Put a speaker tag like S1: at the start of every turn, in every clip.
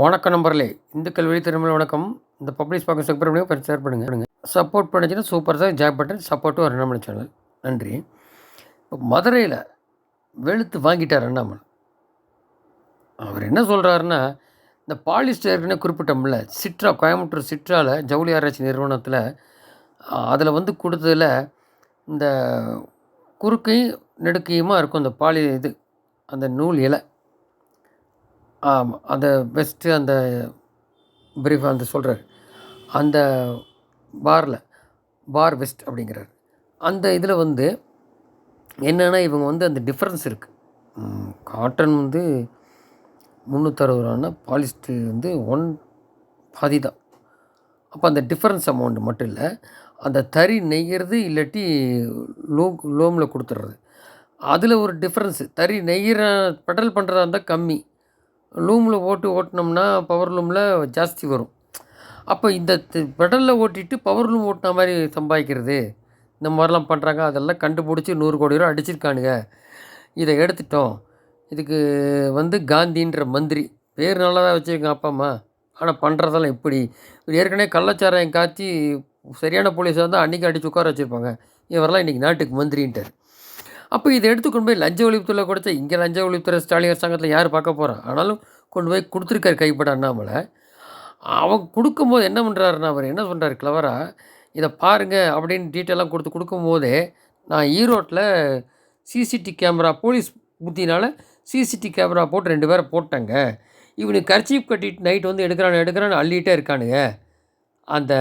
S1: வணக்கம் நண்பர்களே. இந்துக்கள் வெளி திருமண வணக்கம். இந்த பப்ளிஷ் பார்க்க சப்ஸ்கிரைப் பண்ணுங்க, கொஞ்சம் ஷேர் பண்ணுங்க. சப்போர்ட் பண்ணுச்சுன்னா சூப்பர் சார். ஜாப் பட்டன் சப்போர்ட்டும் ஒரு அண்ணாமலை சேனல். நன்றி. இப்போ மதுரையில் வெளுத்து வாங்கிட்டார் அண்ணாமலை. அவர் என்ன சொல்கிறாருன்னா, இந்த பாலிஸ்டர் ஏற்கனவே குறிப்பிட்டோம்ல, சிட்ரா கோயம்புத்தூர் சிட்ராவில் ஜவுளி ஆராய்ச்சி நிறுவனத்தில் அதில் வந்து கொடுத்ததில் இந்த குறுக்கையும் நெடுக்கையுமா இருக்கும் அந்த அந்த நூல் இலை. ஆமாம், அந்த பெஸ்ட்டு அந்த பிரீஃப் அந்த சொல்கிறார். அந்த பார் வெஸ்ட் அப்படிங்கிறார். அந்த இதில் வந்து என்னென்னா இவங்க வந்து அந்த டிஃப்ரென்ஸ் இருக்குது. காட்டன் வந்து 360 ரூபான்னா பாலிஸ்டர் வந்து பாதி தான். அப்போ அந்த டிஃப்ரென்ஸ் அமௌண்ட் மட்டும் இல்லை, அந்த தறி நெய்கிறது இல்லாட்டி லோமில் கொடுத்துட்றது, அதில் ஒரு டிஃப்ரென்ஸு. தறி நெய்கிற பெடல் பண்ணுறதா இருந்தால் கம்மி, லூமில் ஓட்டினோம்னா பவர் லூமில் ஜாஸ்தி வரும். அப்போ இந்த பெடலில் ஓட்டிட்டு பவர் லூம் ஓட்டின மாதிரி சம்பாதிக்கிறது, இந்த மாதிரிலாம் பண்ணுறாங்க. அதெல்லாம் கண்டுபிடிச்சி 100 கோடி ரூபா அடிச்சிருக்கானுங்க. இதை எடுத்துட்டோம். இதுக்கு வந்து காந்தின்ற மந்திரி பேர் நல்லா தான் வச்சுருக்கேன் அப்பா அம்மா, ஆனால் பண்ணுறதெல்லாம் எப்படி? ஏற்கனவே கள்ளச்சாராயம் காய்ச்சி சரியான போலீஸாக இருந்தால் அன்றைக்கி அடித்து உட்கார வச்சுருப்பாங்க. இவரெல்லாம் இன்றைக்கி நாட்டுக்கு மந்திரின்ட்டார். அப்போ இதை எடுத்து கொண்டு போய் லஞ்ச ஒழிப்புத்துறை கொடுத்தா, இங்கே லஞ்ச ஒழிப்புத்துறை ஸ்டாலின் அரசாங்கத்தில் யார் பார்க்க போகிறான்? ஆனாலும் கொண்டு போய் கொடுத்துருக்காரு கைப்பட அண்ணாமலை. அவங்க கொடுக்கும்போது என்ன பண்ணுறாருன்னா, அவர் என்ன பண்ணுறாரு கிளவராக, இதை பாருங்கள் அப்படின்னு டீட்டெயிலாக கொடுக்கும்போதே, நான் ஈரோட்டில் சிசிடி கேமரா போலீஸ் புத்தினால் சிசிடி கேமரா போட்டு 2 பேரை போட்டேங்க. இவனுக்கு கர்ச்சீப் கட்டிட்டு நைட் வந்து எடுக்கிறான்னு அள்ளிகிட்டே இருக்கானுங்க. அந்த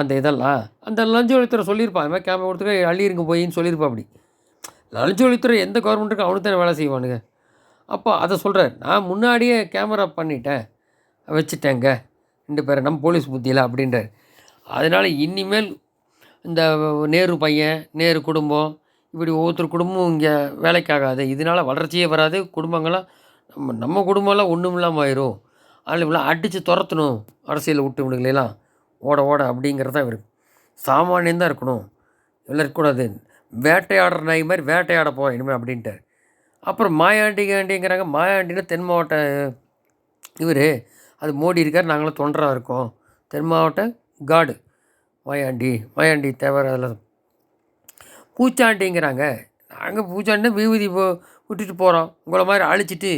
S1: அந்த இதெல்லாம் அந்த லஞ்ச ஒழிப்புத்துறை சொல்லியிருப்பான், அது மாதிரி கேமரா கொடுத்துட்டு அள்ளிருங்க போயின்னு சொல்லியிருப்பா. அப்படி லஞ்ச ஒழிப்புத்துறை எந்த கவர்மெண்ட்டுக்கும் அவனுக்கு தானே வேலை செய்வானுங்க. அப்போ அதை சொல்கிறார், நான் முன்னாடியே கேமரா பண்ணிட்டேன், வச்சுட்டேங்க 2 பேரை, நம்ம போலீஸ் புத்தியில் அப்படின்றார். அதனால் இனிமேல் இந்த நேரு பையன், நேரு குடும்பம், இப்படி ஒவ்வொருத்தர் குடும்பமும் இங்கே வேலைக்காகாது. இதனால் வளர்ச்சியே வராது. குடும்பங்கள்லாம் நம்ம குடும்பம்லாம் ஒன்றும் இல்லாமல் ஆயிரும். அதில் இவ்வளோ அடித்து துரத்தணும், அரசியலை விட்டு இவனுங்களெல்லாம் ஓட அப்படிங்கிறது தான் இவர். சாமானியன் தான் இருக்கணும், எல்லாம் இருக்கக்கூடாது. வேட்டையாடுற நாய் மாதிரி வேட்டையாட போகிறேன் இனிமேல் அப்படின்ட்டார். அப்புறம் மாயாண்டிங்கிறாங்க. மாயாண்டின்னா தென் மாவட்ட இவர், அது மோடி இருக்கார், நாங்களும் தொண்டராக இருக்கோம். தென் மாவட்ட காடு மாயாண்டி தேவர். அதில் பூச்சாண்டிங்கிறாங்க. நாங்கள் பூச்சாண்டினா விபூதி விட்டுட்டு போகிறோம், உங்களை மாதிரி அழிச்சிட்டு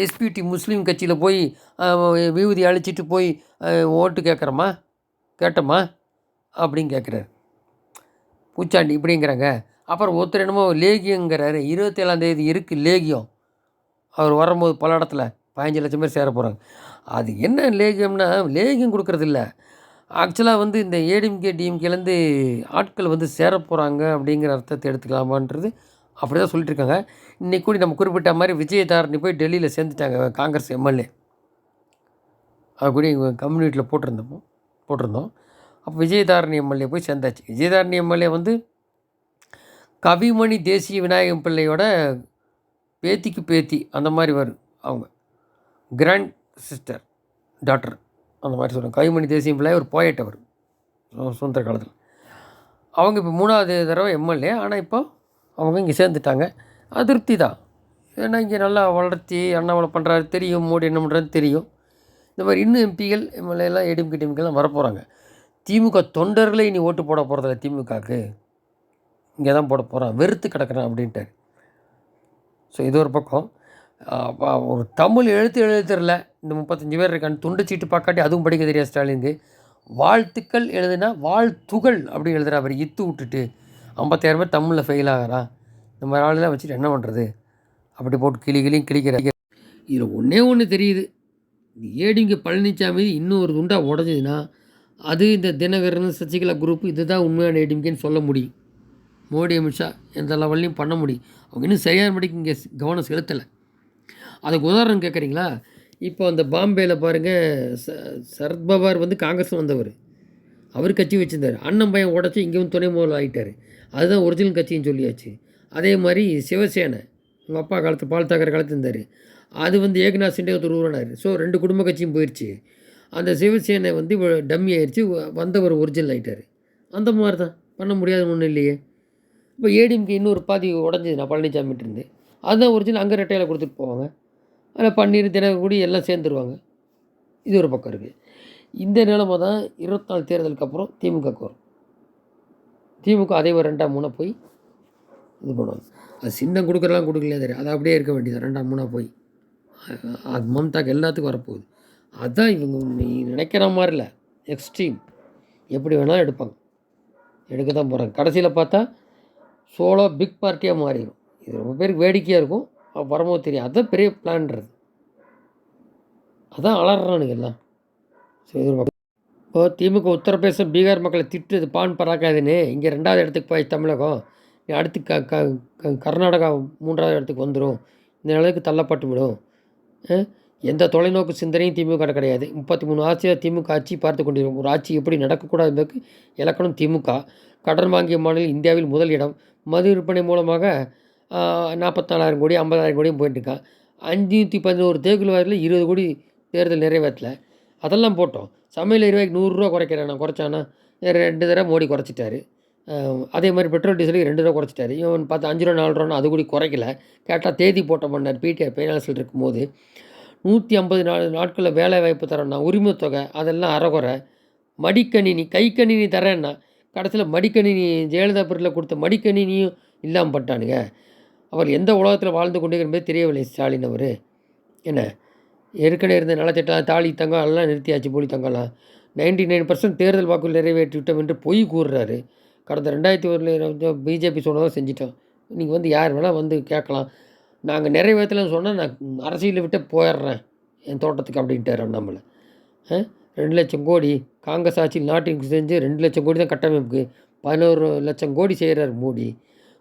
S1: எஸ்பிடி முஸ்லீம் கட்சியில் போய் விபூதி அழிச்சிட்டு போய் ஓட்டு கேட்டோமா அப்படின்னு கேட்குறாரு. பூச்சாண்டி இப்படிங்கிறாங்க. அப்புறம் ஒருத்தர் என்னமோ லேகியங்கிறாரு. 27ஆம் இருக்குது லேகியம். அவர் வரும்போது பல இடத்துல 15 லட்சம் பேர் சேர போகிறாங்க. அது என்ன லேகியம்னா, லேகியம் கொடுக்குறதில்ல, ஆக்சுவலாக வந்து இந்த ஏடிஎம்கே டிஎம்கேலேருந்து ஆட்கள் வந்து சேர போகிறாங்க அப்படிங்கிற அர்த்தத்தை எடுத்துக்கலாமான்றது அப்படி தான் சொல்லிட்டுருக்காங்க. இன்றைக்கி கூட நம்ம குறிப்பிட்ட மாதிரி விஜயதாரணி போய் டெல்லியில் சேர்ந்துட்டாங்க, காங்கிரஸ் எம்எல்ஏ. அது கூட எங்கள் கம்யூனிட்டியில் போட்டிருந்தோம். அப்போ விஜயதாரணி எம்எல்ஏ போய் சேர்ந்தாச்சு. விஜயதாரணி எம்எல்ஏ வந்து கவிமணி தேசிய விநாயகம் பிள்ளையோட பேத்தி அந்த மாதிரி வரும். அவங்க கிராண்ட் சிஸ்டர் டாக்டர் அந்த மாதிரி சொல்லுவாங்க. கவிமணி தேசிய பிள்ளை ஒரு போயட், அவர் சுதந்திர காலத்தில். அவங்க இப்போ 3வது தடவை எம்எல்ஏ. ஆனால் இப்போ அவங்க இங்கே சேர்ந்துட்டாங்க. அதிருப்தி தான். ஏன்னா இங்கே நல்லா வளர்ச்சி அண்ணாமலை பண்ணுறாரு தெரியும், மோடி என்ன பண்ணுறாருன்னு தெரியும். இந்த மாதிரி இன்னும் எம்பிகள் எம்எல்ஏலாம் ஏடிஎம்கே டிஎம்கேலாம் வரப்போகிறாங்க. திமுக தொண்டர்களே இனி ஓட்டு போட போகிறதில்ல திமுகவுக்கு, இங்கே தான் போட போகிறான், வெறுத்து கிடக்கிறேன் அப்படின்ட்டார். ஸோ இது ஒரு பக்கம். ஒரு தமிழ் எழுத்து தெரில, இந்த 35 பேர் இருக்கான்னு துண்டு சீட்டு பார்க்காட்டி அதுவும் படிக்க தெரியாது ஸ்டாலினுக்கு. வாழ்த்துக்கள் எழுதுனா வாழ்த்துகள் அப்படி எழுதுகிறா. அவர் இத்து விட்டுட்டு 56 பேர் தமிழில் ஃபெயில் ஆகிறான். இந்த மாதிரி ஆளெல்லாம் வச்சுட்டு என்ன பண்ணுறது? அப்படி போட்டு கிளிக்கிற. இதில் ஒன்று தெரியுது, ஏடிங்க பழனிசாமி இன்னும் ஒரு துண்டாக உடஞ்சதுன்னா அது இந்த தினகரன் சசிகலா குரூப் இதுதான் உண்மையான ஏடிஎம்கேன்னு சொல்ல முடியும். மோடி அமித்ஷா எந்த லெவல்லையும் பண்ண முடியும். அவங்க இன்னும் சரியான படிக்கு இங்கே கவனம் செலுத்தலை. அதுக்கு உதாரணம் கேட்குறீங்களா? இப்போ அந்த பாம்பேயில் பாருங்கள், சரத்பவார் வந்து காங்கிரஸ் வந்தவர், அவர் கட்சி வச்சுருந்தார். அண்ணன் பையன் உடச்சி இங்கே வந்து துணை முதல்வர் ஆகிட்டார். அதுதான் ஒரிஜினல் கட்சின்னு சொல்லியாச்சு. அதே மாதிரி சிவசேனை உங்கள் அப்பா காலத்து பால் தாக்கர காலத்து இருந்தார், அது வந்து ஏக்நாத் சிண்டே உருவானார். ஸோ 2 குடும்ப கட்சியும் போயிடுச்சு. அந்த சிவசேனை வந்து டம்மி ஆயிடுச்சு, வந்தவர் ஒரிஜினல் ஆகிட்டார். அந்த மாதிரி தான், பண்ண முடியாதுன்னு ஒன்றும் இல்லையே. இப்போ ஏடிஎம்கே இன்னொரு பாதி உடஞ்சிது நான் பழனிசாமிட்டு இருந்து, அதுதான் ஒரிஜினல். அங்கே ரெட்டையில் கொடுத்துட்டு போவாங்க. அதில் பன்னீர் தினகூடி எல்லாம் சேர்ந்துருவாங்க. இது ஒரு பக்கம் இருக்குது. இந்த நிலைமை தான் 24 தேர்தலுக்கு அப்புறம் திமுகவுக்கு வரும். திமுக அதே ஒரு 2ஆம் 3 போய் இது பண்ணுவாங்க. அது சின்னம் கொடுக்குறலாம் கொடுக்கலையே தெரியும், அது அப்படியே இருக்க வேண்டியது 2ஆம் 3 போய் அது மம்தாக்கு எல்லாத்துக்கும் வரப்போகுது. அதுதான் இவங்க நீ நினைக்கிற மாதிரி இல்லை, எக்ஸ்ட்ரீம் எப்படி வேணாலும் எடுக்க தான் போகிறாங்க. கடைசியில் பார்த்தா சோலோ பிக் பார்ட்டியாக மாறிடும். இது ரொம்ப பேருக்கு வேடிக்கையாக இருக்கும், வரும்போது தெரியும். அதுதான் பெரிய பிளான்றது, அதான் அலறானுங்க எல்லாம். ஸோ இப்போ திமுக உத்தரப்பிரதேசம் பீகார் மக்களை திட்டுது பான் பராக்காதுன்னு, இங்கே 2வது இடத்துக்கு போய் தமிழகம், அடுத்து கர்நாடகா 3வது இடத்துக்கு வந்துடும், இந்த நிலைக்கு தள்ளப்பட்டு விடும். எந்த தொலைநோக்கு சிந்தனையும் திமுக கிடையாது. 33 ஆட்சியாக திமுக ஆட்சி பார்த்து கொண்டிருக்கும். ஒரு ஆட்சி எப்படி நடக்கக்கூடாது என்பதற்கு இலக்கணம் திமுக. கடன் வாங்கிய மாநிலம் இந்தியாவில் முதல் இடம். மது விற்பனை மூலமாக 44,000 கோடி 50,000 கோடியும் போயிட்டுருக்கான். 511 தேர்தல் வாரியில் 20 கோடி தேர்தல் நிறைவேற்றலை. அதெல்லாம் போட்டோம். சமையல் எரிவாய்க்கு 100 ரூபா குறைக்கிறேன் நான், குறைச்சானா 2 தடவை மோடி குறைச்சிட்டாரு. அதே மாதிரி பெட்ரோல் டீசலுக்கு 2 தடவை குறைச்சிட்டாரு. இவன் பார்த்து 5 ரூபா 4 ரூபான்னு அது கூட குறைக்கல. கேட்டால் தேதி போட்ட பண்ணார் பிடிஆர் ஃபைனான்ஸில் இருக்கும்போது. 154 நாட்களில் வேலை வாய்ப்பு தரேன்னா, உரிமைத்தொகை அதெல்லாம் அறகுறை. மடிக்கணினி கைக்கணினி தரேன்னா, கடைசியில் மடிக்கணினி ஜெயலலிதா பேரில் கொடுத்த மடிக்கணினியும் இல்லாமல் பட்டானுங்க. அவர் எந்த உலகத்தில் வாழ்ந்து கொண்டிருக்கிறதே தெரியவில்லை ஸ்டாலின் அவர். என்ன ஏற்கனவே இருந்த நலத்திட்டம் தாலி தங்கம் எல்லாம் நிறுத்தியாச்சு, போலி தங்கம்லாம். 99% தேர்தல் வாக்குகள் நிறைவேற்றி விட்டோம் என்று பொய் கூறுறாரு. கடந்த 2001 பிஜேபி சொன்னதாக செஞ்சிட்டோம். நீங்கள் வந்து யார் வேணால் வந்து கேட்கலாம், நாங்கள் நிறைவேற்றலன்னு சொன்னால் நான் அரசியலை விட்டு போயிடுறேன் என் தோட்டத்துக்கு அப்படின்ட்டார் நம்மளை. 2 லட்சம் கோடி காங்கிரஸ் ஆட்சியில் நாட்டுக்கு செஞ்சு 2 லட்சம் கோடி தான் கட்டமைப்புக்கு, 11 லட்சம் கோடி செய்கிறார் மோடி.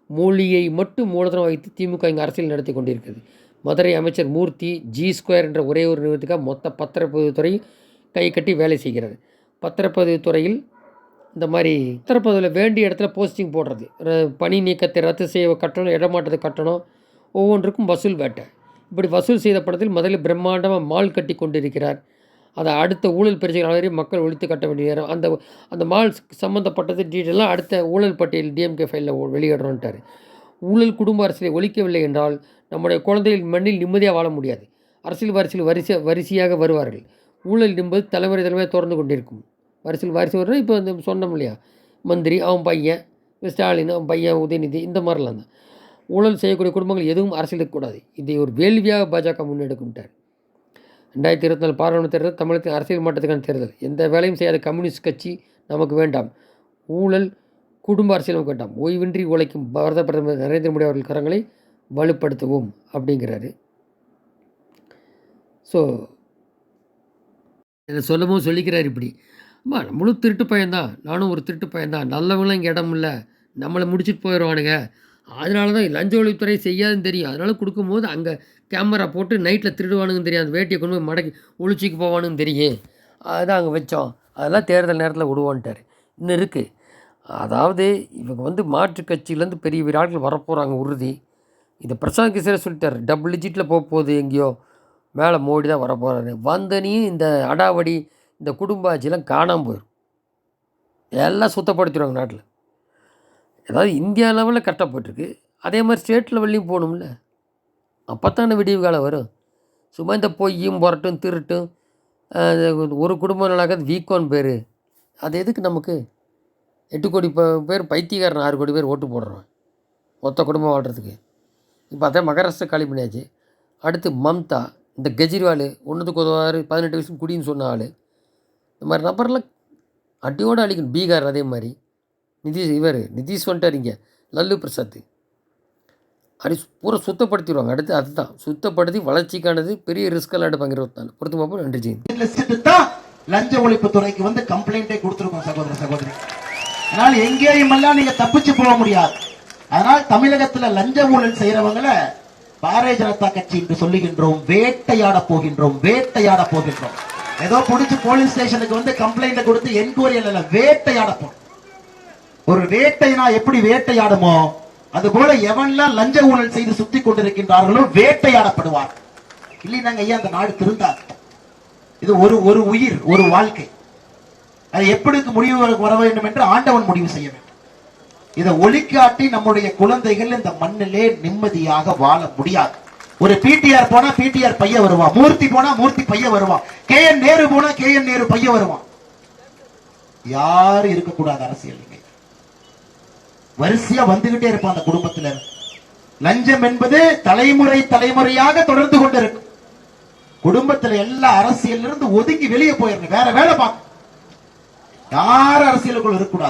S1: மொழியை மட்டும் மூலதனம் வைத்து திமுக இங்கே அரசியல் நடத்தி கொண்டிருக்கிறது. மதுரை அமைச்சர் மூர்த்தி G2 என்ற ஒரே ஒரு நிறுவனத்துக்காக மொத்த பத்திரப்பதிவு துறை கை கட்டி வேலை செய்கிறது. பத்திரப்பதிவு துறையில் இந்த மாதிரி பத்திரப்பதிவில் வேண்டிய இடத்துல போஸ்டிங் போடுறது, பணி நீக்கத்தை ரத்து செய்ய கட்டணம், இடமாற்றத்தை கட்டணம், ஒவ்வொன்றுக்கும் வசூல் வேட்டை. இப்படி வசூல் செய்த படத்தில் முதலில் பிரம்மாண்டமாக மால் கட்டி கொண்டிருக்கிறார். அதை அடுத்த ஊழல் பிரச்சனைகள் வரை மக்கள் ஒழித்து கட்ட வேண்டிய நேரம். அந்த மால் சம்மந்தப்பட்டது டீட்டெயிலாம் அடுத்த ஊழல் பட்டியல் டிஎம்கே ஃபைலில் வெளியிடுறோன்ட்டார். ஊழல் குடும்ப அரசியலை ஒழிக்கவில்லை என்றால் நம்முடைய குழந்தைகள் மண்ணில் நிம்மதியாக வாழ முடியாது. அரசியல் வரிசையாக வருவார்கள். ஊழல் என்பது தலைமுறை தொடர்ந்து கொண்டிருக்கும். வாரிசு வர்றது இப்போ இந்த சொன்னோம் இல்லையா, மந்திரி அவன் பையன், ஸ்டாலின் அவன் பையன், உதயநிதி, இந்த மாதிரிலாம் தான். ஊழல் செய்யக்கூடிய குடும்பங்கள் எதுவும் அரசியல் இருக்கக்கூடாது. இதை ஒரு வேள்வியாக பாஜக முன்னெடுக்கும்ட்டார். 2024 பாராளுமன்ற தேர்தல் தமிழகத்தின் அரசியல் மாற்றத்துக்கான தேர்தல். எந்த வேலையும் செய்யாத கம்யூனிஸ்ட் கட்சி நமக்கு வேண்டாம். ஊழல் குடும்ப அரசியல் நமக்கு வேண்டாம். ஓய்வின்றி உழைக்கும் பாரத பிரதமர் நரேந்திர மோடி அவர்கள் கரங்களை வலுப்படுத்துவோம் அப்படிங்கிறாரு. ஸோ இதை சொல்லவும் சொல்லிக்கிறார் இப்படி. அம்மா நம்மளும் திருட்டு பையன்தான், நானும் ஒரு திருட்டு பையன்தான், நல்லவங்களும் இங்கே இடம் இல்லை, நம்மளை முடிச்சுட்டு போயிடுவானுங்க, அதனால தான் லஞ்ச ஒழிப்புத்துறை செய்யாதுன்னு தெரியும், அதனால கொடுக்கும்போது அங்கே கேமரா போட்டு நைட்டில் திருடுவானுங்கன்னு தெரியும், அந்த வேட்டியை கொண்டு போய் மடக்கி ஒழிச்சிக்கு போவானுன்னு தெரியும், அதுதான் அங்கே வச்சோம், அதெல்லாம் தேர்தல் நேரத்தில் விடுவோன்ட்டார். இன்னும் இருக்குது. அதாவது இவங்க வந்து மாற்றுக் கட்சியிலேருந்து பெரிய விராட்கள் வரப்போகிறாங்க உறுதி. இதை பிரசாந்த் கிஷோரே சொல்லிட்டார், டபுள் டிஜிட்டில் போகுது எங்கேயோ, மேலே மோடி தான் வரப்போகிறாரு. வந்தனையும் இந்த அடாவடி இந்த குடும்ப ஆட்சியெல்லாம் காணாமல் போயிடும், எல்லாம் சுத்தப்படுத்திடுவாங்க நாட்டில். அதாவது இந்தியா லெவலில் கரெக்டாக போயிட்டுருக்கு, அதே மாதிரி ஸ்டேட் லெவல்லையும் போகணும்ல, அப்போ தானே விடிவு காலம் வரும். சும்மா இந்த பொய்யும் புரட்டும் திருட்டும் ஒரு குடும்பம் நல்லாக்காது வீக்கோன்னு பேர், அது எதுக்கு நமக்கு? 8 கோடி பேர் பைத்தியக்காரன், 6 கோடி பேர் ஓட்டு போடுறோம் மொத்த குடும்பம் வாழ்கிறதுக்கு. இப்போ அதே மகாராஷ்டிரா காலி பண்ணியாச்சு. அடுத்து மம்தா, இந்த கெஜ்ரிவால் ஒன்றுத்துக்கு உதவாரு 18 வயசுக்கு குடின்னு சொன்ன ஆள், இந்த மாதிரி நபர்லாம் அடியோடு அழிக்கணும். பீகார் அதே மாதிரி நிதிஷ் வந்துட்டார், இங்கே லல்லு பிரசாத் அப்படி பூரா சுத்தப்படுத்திடுவாங்க. அடுத்து அதுதான் சுத்தப்படுத்தி வளர்ச்சிக்கானது பெரிய ரிஸ்கெல்லாம் எடுப்பாங்க. 24 பொறுத்து பார்ப்போம். நன்றி ஜெயின்.
S2: லஞ்ச ஒழிப்பு துறைக்கு வந்து கம்ப்ளைண்டே கொடுத்துருக்கோம் சகோதர சகோதரி. அதனால எங்கேயும் எல்லாம் நீங்க தப்பிச்சு போக முடியாது. அதனால் தமிழகத்துல லஞ்ச ஊழல் செய்யறவங்களை பாரதிய ஜனதா கட்சி என்று சொல்லுகின்றோம், வேட்டையாட போகின்றோம். ஏதோ புடிச்சு போலீஸ் ஸ்டேஷனுக்கு வந்து கம்ப்ளைண்ட் கொடுத்து என்கொயரி இல்ல, வேட்டையாட போறோம். ஒரு வேட்டைனா எப்படி வேட்டையாடுமோ அது போல எவன்லாம் லஞ்ச ஊழல் செய்து சுத்தி கொண்டிருக்கின்றார்களோ வேட்டையாடப்படுவார். இல்லைனாங்க ஐயா அந்த நாடு திருந்தாது. இது ஒரு உயிர், ஒரு வாழ்க்கை. அது எப்படி முடிவு வர வேண்டும் என்று ஆண்டவன் முடிவு செய்ய வேண்டும். இதை ஒளிக்காட்டி நம்முடைய குழந்தைகள் இந்த மண்ணிலே நிம்மதியாக வாழ முடியாது. ஒரு பிடிஆர் போனா பிடிஆர் பையன் வருவான், மூர்த்தி போனா மூர்த்தி பையன் வருவான், கேஎன் நேரு போனா கேஎன் நேரு பையன் வருவான். யாரு இருக்கக்கூடாது அரசியல். வரிசையா வந்துகிட்டே இருப்பான் அந்த குடும்பத்துல. லஞ்சம் என்பது தலைமுறை தலைமுறையாக தொடர்ந்து கொண்டிருக்கும். குடும்பத்துல எல்லா அரசியல் இருந்து ஒதுங்கி வெளியே போயிடணும், வேற வேலை பார்க்க. யார் அரசியலுக்குள் இருக்கக்கூடாது.